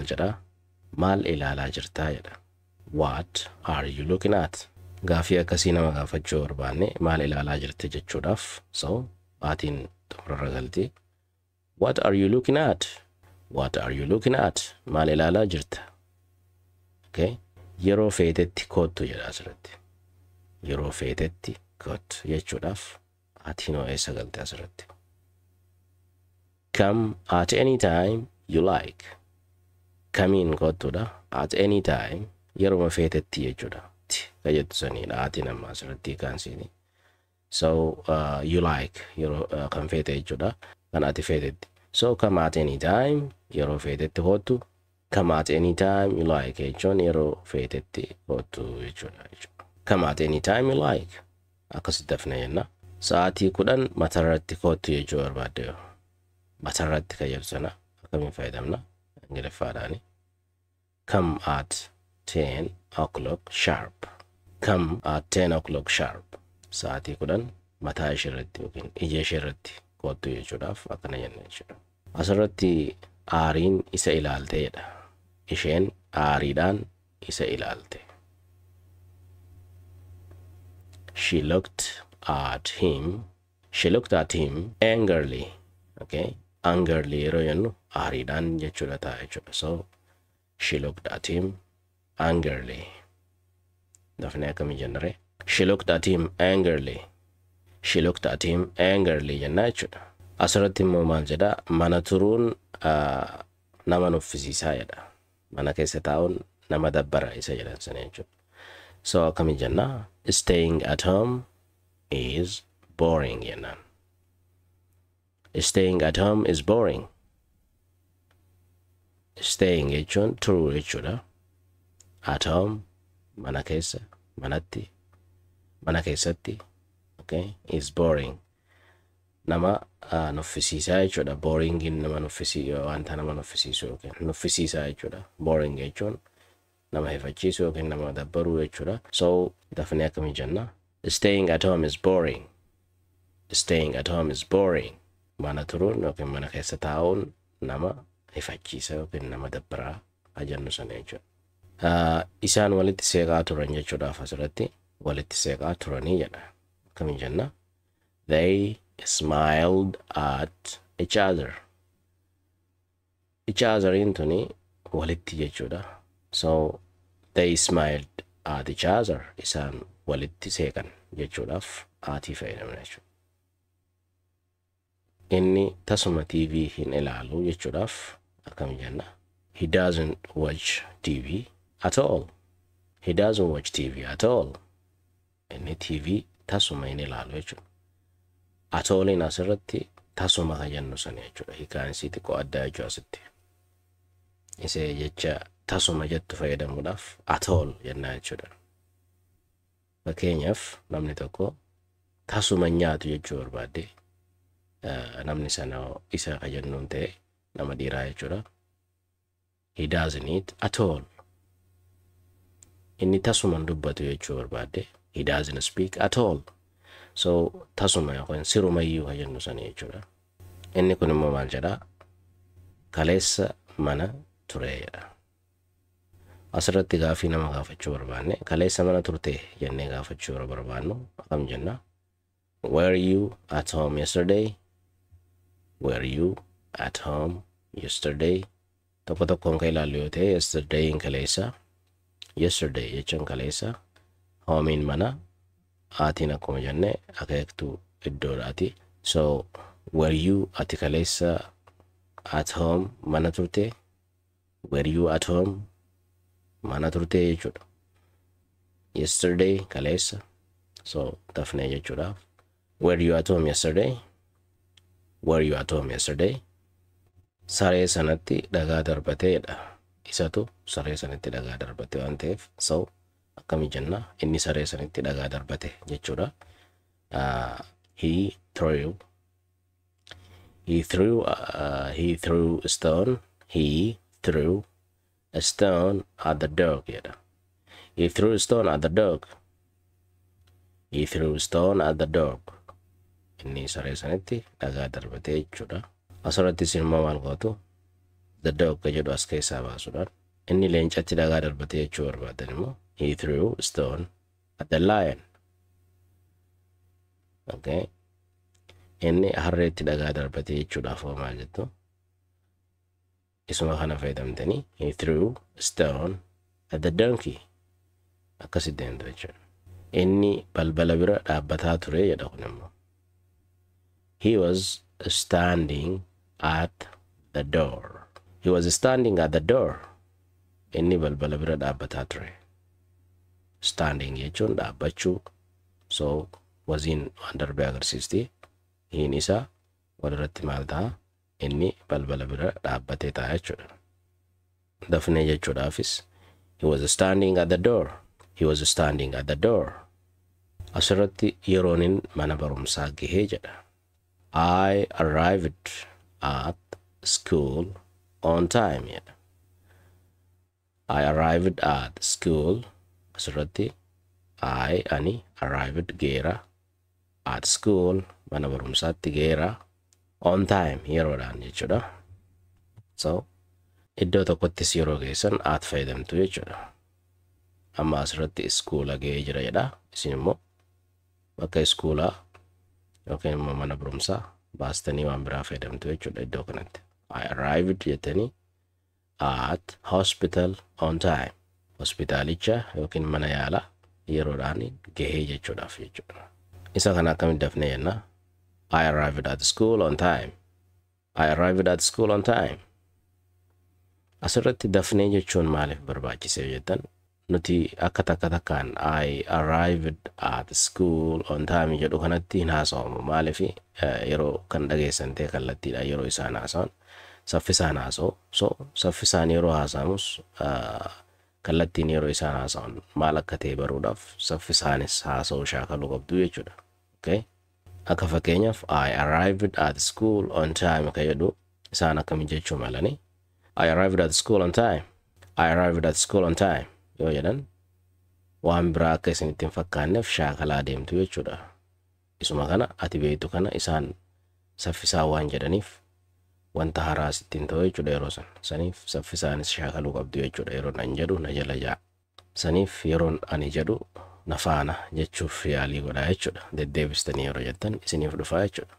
maal jedha? Maal ilaalaa jirtaa jedha. What are you looking at? Gaafii akkasii nama gaafachuu barbaanne maal ilaalaa jirte jechuudhaaf. So aatiin xumurarra galti. What are you looking at? What are you looking at? Maal ilaalaa jirta? Okay. Yeroo feetetti koottu jedha asirratti. Yeroo feetetti koottu jechuudhaaf aatiin eessa galte asirratti. Come at any time you like. Kamiin koottuudha. At any time yeroo feetetti jechuudha. Kajettu saniidha aatiin amma asirratti kaansiini. So you like yeroo kan feete jechuudha. Kan ati feetetti. So come at any time yeroo feetetti koottu. Come at any time you like jechuun yeroo feetetti koottu jechuudha. Come at any time you like. Akkasitti dafna jenna. Sa'aatii 10 matarratti koottu jechuu barbaadde. Matarratti kajettu sana akkamiin fayyadamna? Ingiliffaadhaani. Come at 10 o'clock sharp. Come at 10 o'clock sharp. Sa'aatii 10 mataa isheerratti yookiin ija isheerratti koottu jechuudhaaf akkana jenna jechuudha. Asirratti aariin isa ilaalteedha. Isheen aariidhaan isa ilaalte. She looked at him. She looked at him angrily. Okay. Angrily yeroo jennu aariidhaan jechuudha ta'a jechuudha. So she looked at him angrily. Dafnee akkamii jennare? She looked at him angrily. She looked at him angrily jenna jechuudha. Asirratti immoo maal jedha? Mana turuun nama nuffisiisaa jedha. Mana keessa taa'uun nama dabbara isa jedhan sana jechuudha. So akkamii jenna? Staying at home is boring jennaan. Staying at home is boring. Staying jechuun turuu jechuudha. At home mana keessa, manatti, mana keessatti, okay, is boring. Nama nuffisiisaa jechuudha. Boringin nama nuffisiisu wanta nama nuffisiisu yookiin nuffisiisaa jechuudha. Boring jechuun nama hifachiisu yookiin nama dabbaruu jechuudha. So dafnee akkamii jenna? Staying at home is boring. Staying at home is boring. Mana turuun yookiin mana keessa taa'uun nama hifachiisa yookiin nama dabbaraa ajannu sana jechuudha. Isaan walitti seeqaa turan jechuudhaaf asirratti walitti seeqaa turanii jedha. Akkamii jenna? They smiled at each other. Each other intuni walitti jechuudha. So they smiled at each other. Isaan walitti seeqan jechuudhaaf aatii fayyadamna jechuudha. Inni tasuma TV hin ilaalu jechuudhaaf akkamii jenna? He doesn't watch TV at all. He doesn't watch TV at all. Inni TV tasuma hin ilaalu jechuudha. At all in asirratti tasuma kan jennu sana jechuudha. Hiikaan isii xiqqoo addaa jechuu asitti. Isee jecha tasuma jettu fayyadamuudhaaf at all jennaa jechuudha. Fakkeenyaaf namni tokko tasuma nyaatu jechuu barbaadde namni sana isa kan jennuun ta'e nama dhiiraa jechuudha. He doesn't eat at all. Inni tasuma dubbatu jechuu barbaadde he doesn't speak at all. So tasuma yookiin sirumayyuu kan jennu sana jechuudha. Inni kun immoo maal jedha? Kaleessa mana ture jedha. Asirratti gaafii nama gaafachuu barbaanne kaleessa mana turte jennee gaafachuu barbaannu akkam jenna? Were you at home yesterday? Were you at home yesterday? Tokko tokkoon kan ilaallu yoo ta'e yesterday in kaleessa. Yesterday jechuun kaleessa. Hoomiin mana. Aatiin akkuma jenne akeektuu iddoodhaati. So were you ati kaleessa at home mana turte? Were you at home mana turte jechuudha. Yesterday kaleessa. So dafnee jechuudha. Were you at home yesterday? Were you at home yesterday? Saree sanatti dhagaa darbateedha. Isatu saree sanatti dhagaa darbate waan ta'eef so akkamii jenna? Inni saree sanatti dhagaa darbate jechuudha. He threw a stone. He threw a stone at the dog jedha. He threw a stone at the dog. He threw a stone at the dog. Inni saree sanatti dhagaa darbate jechuudha. Asirratti immoo maal gootu? the dog ka jedhu as keessaa baasuudhaan inni leencatti dhagaa darbate jechuu barbaadan immoo he threw a stone at the lion. Okay, inni harreetti dhagaa darbate jechuudhaaf maal jettu isuma kana fayyadamtanii he threw a stone at the donkey akkasitti deemtu jechuudha. Inni balbala bira dhaabbataa ture jedha kun immoo he was standing at the door. He was standing at the door. Inni balbala bira dhaabbataa ture. Standing jechuun dhaabbachuu. So wasiin waan darbee agarsiisti. Hiin isaa walirratti maal ta'a? Inni balbala bira dhaabbatee ta'a jechuudha. Dafnee jechuudhaafis he was standing at the door. He was standing at the door. Asirratti yeroonin mana barumsaa gahee jedha. I arrived at school on time. I arrived at school. Asirratti ani arrived geera at school mana barumsaatti geera on time yeroodhaan jechuudha. So iddoo tokkottis yeroo geessan at fayyadamtu jechuudha. Amma asirratti schoola gahee jira jedha. Isin immoo bakka schoola yookiin immoo mana barumsaa baastanii waan biraa fayyadamtu jechuudha iddoo kanatti. I arrived jettanii at hospital on time. Hospitaalicha yookiin mana yaalaa yeroodhaan gahee jechuudhaaf jechuudha. Isa kana akkamitti dafnee jenna? I arrived at school on time. I arrived at school on time. Asirratti dafnee jechuun maaliif barbaachisee jettan? Nuti akka takkaan I arrived at school on time jedhu kanatti hin haasawamu. Maaliif yeroo kan dhageessan ta'e kallattiidha yeroo isaan haasawan saffisaan haasa'u. So saffisaan yeroo haasawamus kallattiin yeroo isaan haasawan maal akka ta'e baruudhaaf saffisaanis haasa'uu shaakaluu qabdu jechuudha. Okay? Akka fakkeenyaaf I arrived at school on time ka jedhu isaan akkamiin jechuu malani? I arrived at school on time. I arrived at school on time. Yoo jedhan waan biraa akka isin ittiin fakkaanneef shaakalaa deemtu jechuudha. Isuma kana ati beektu kana isaan saffisaa waan jedhaniif wanta haraas ittiin ta'u jechuudha yeroo san. Saniif saffisaanis shaakaluu qabdu jechuudha. Yeroon ani jedhu na jala jaa. Saniif yeroon ani jedhu na faana jechuuf yaalii godhaa jechuudha. Deddeebistanii yeroo jettan isiniif dhufaa jechuudha.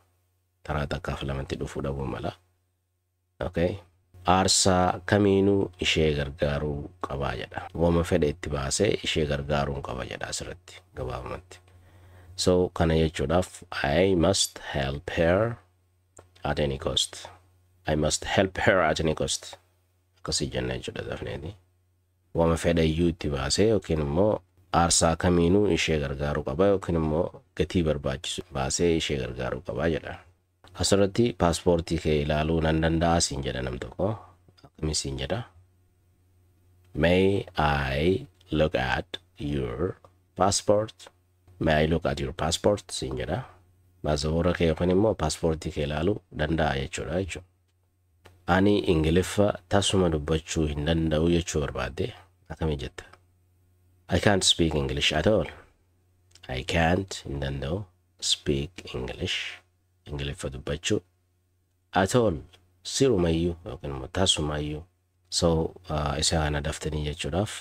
Taraa takkaaf lamatti dhufuu dhabuu mala. Okay. Aarsaa kamiinuu ishee gargaaruu qabaa jedha. Wama fedhe itti baasee ishee gargaaruun qaba jedha asirratti gabaabumatti. So kana jechuudhaaf I must help her at any cost. I must help her at any cost. Akkasii jenna jechuudha dafneeti. Wama fedhe iyyuu itti baasee yookiin immoo aarsaa kamiinuu ishee gargaaruu qaba yookiin immoo gatii barbaachisu baasee ishee gargaaruu qabaa jedha. Asirratti paaspoortii kee ilaaluu nan danda'a siin jedha nam tokko. Akkamiin siin jedha? May I look at your passport? May I look at your passport siin jedha. Baasaboora kee yookiin immoo paaspoortii kee ilaaluu danda'a jechuudha jechuudha. Ani Ingiliffaa tasuma dubbachuu hin danda'u jechuu barbaadde akkamiin jetta? I can't speak English at all. I can't hin danda'u speak English. Ingiliffaa dubbachuu at all sirumayyuu yookiin immoo tasumayyuu. So isa kana daftanii jechuudhaaf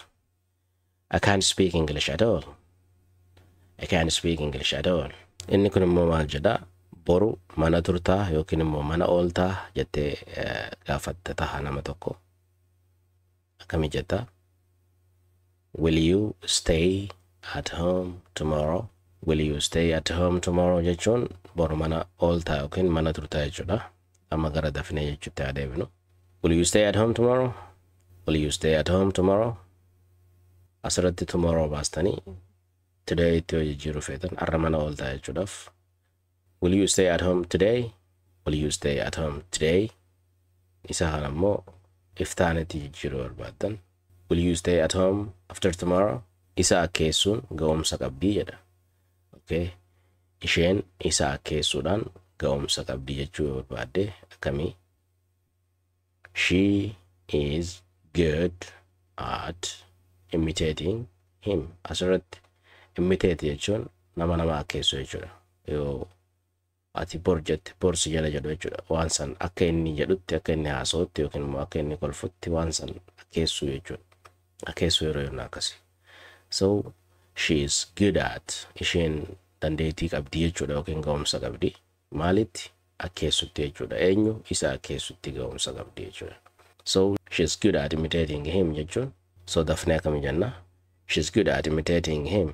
I can't speak English at all. I can't speak English at all. Inni kun immoo maal jedha? Boru mana turtaa yookiin immoo mana ooltaa jettee gaafatte taha nama tokko. Akkamiin jetta? Will you stay at home tomorrow? Will you stay at home tomorrow jechuun boru mana ooltaa yookiin mana turtaa jechuudha. Amma gara dafnee jechuutti adeemnu. Will you stay at home tomorrow? Will you stay at home tomorrow? Asirratti tomorrow baastanii today itti hojii jiru feetan arra mana ooltaa jechuudhaaf. Will you stay at home today? Will you stay at home today? Isa kana immoo iftaanetti jijjiiruu barbaadan. Will you stay at home after tomorrow? Isa akkeessuun ga'umsa qabdii jedha. Okay. Isheen isa akkeessuudhaan ga'umsa qabdii jechuu barbaadde akkamii? She is good at imitating him. Asirratti imitate jechuun nama akkeessu jechuudha. Yoo ati bor jette bor si jala jedhu jechuudha. Waan san akka inni jedhutti akka inni haasawutti yookiin immoo akka inni kolfutti waan san akkeessuu jechuudha. Akkeessuu yeroo yennaa akkasii. So she is good at, isheen dandeettii qabdi jechuudha yookiin ga'umsa qabdi. Maalitti? Akkeessutti jechuudha. Eenyu? Isa akkeessutti ga'umsa qabdi jechuudha. So she's good at imitating him jechuun. So dafnee akkami jenna? She's good at imitating him.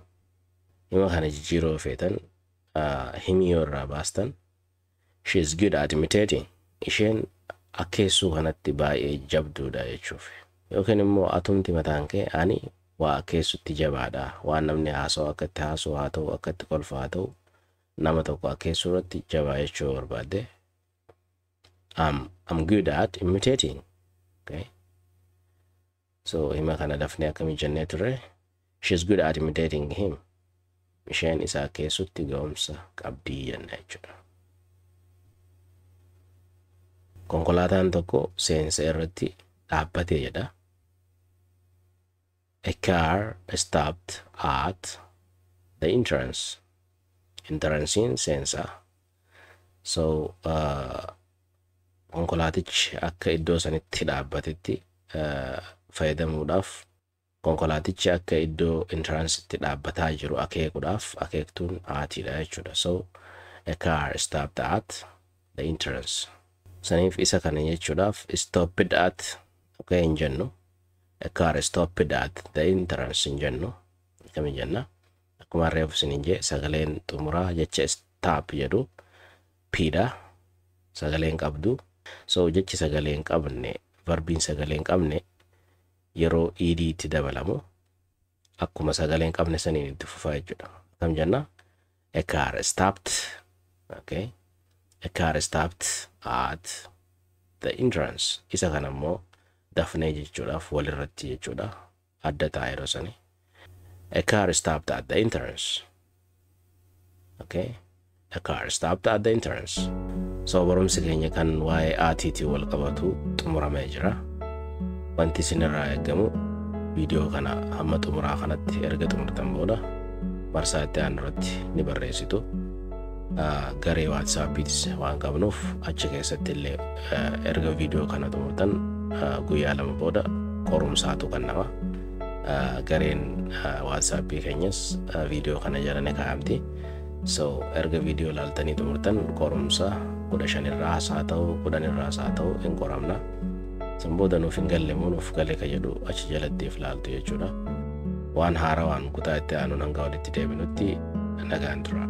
Hima kana jijjiiroo feetan himii yoo irraa baastan she's good at imitating. Isheen akkeessuu kanatti baay'ee jabduudha jechuuf. Yookiin immoo atumti mataan kee ani waa akkeessutti jabaadha. Waan namni haasawu akkatti haasawu haa ta'u akkatti kolfa haa ta'u nama tokko akkeessuu irratti jabaa jechuu barbaadde. I'm good at imitating. Okay. So hima kana dafnee akkami jennee turre? She's good at imitating him. Isheen isa akkeessutti ga'umsa qabdii jenna jechuudha. Konkolaataan tokko seensa irratti dhaabbatee jedha. A car stopped at the entrance. Entrancing seensa. So konkolaatichi akka iddoo sanitti dhaabbatetti fayyadamuudhaaf konkolaatichi akka iddoo entrancetti dhaabbataa jiru akeekuudhaaf akeektuun aatiidha jechuudha. So a car stopped at the entrance. Saniif isa kana jechuudhaaf stopped at okay hin jennu. A car stopped at the entrance hin jennu. Kami jenna? Akkuma reefu sinin jee sagaleen xumuraa jecha stop jedhu pidha sagaleen qabdu. So jechi sagaleen qabne verbiin sagaleen qabne yeroo ed itti dabalamu akkuma sagaleen qabne saniin itti fufaa jechuudha. Kam jenna? A car stopped. Okay. A car stopped at the entrance. Isa kana immoo dafnee jechuudhaaf walirratti jechuudha. Adda ta'a yeroo sani. A car stopped at the entrance. Okay. A car stopped at the entrance. So barumsi keenya kan waa'ee aatiitii wal qabatu xumuramee jira. Wanti isinirraa eeggamu viidiyoo kana hamma xumuraa kanatti erga xumurtan booda marsaa itti aanu irratti ni barreessitu. Garee WhatsAppiitis waan qabnuuf achi keessatti illee erga viidiyoo kana xumurtan guyyaa lama booda qorumsaatu kennama. Gareen WhatsAppii keenyas viidiyoo kana jala ni kaa'amti. So erga viidiyoo laaltanii xumurtan qorumsa 15 irraa haa ta'u 10 irraa haa ta'u hin qoramna. Sambooda nuuf hin galle moo nuuf galle ka jedhu achi jalatti ilaaltu jechuudha. Waan haarawaan kutaa itti aanu hanga walitti deebinutti nagaan tura.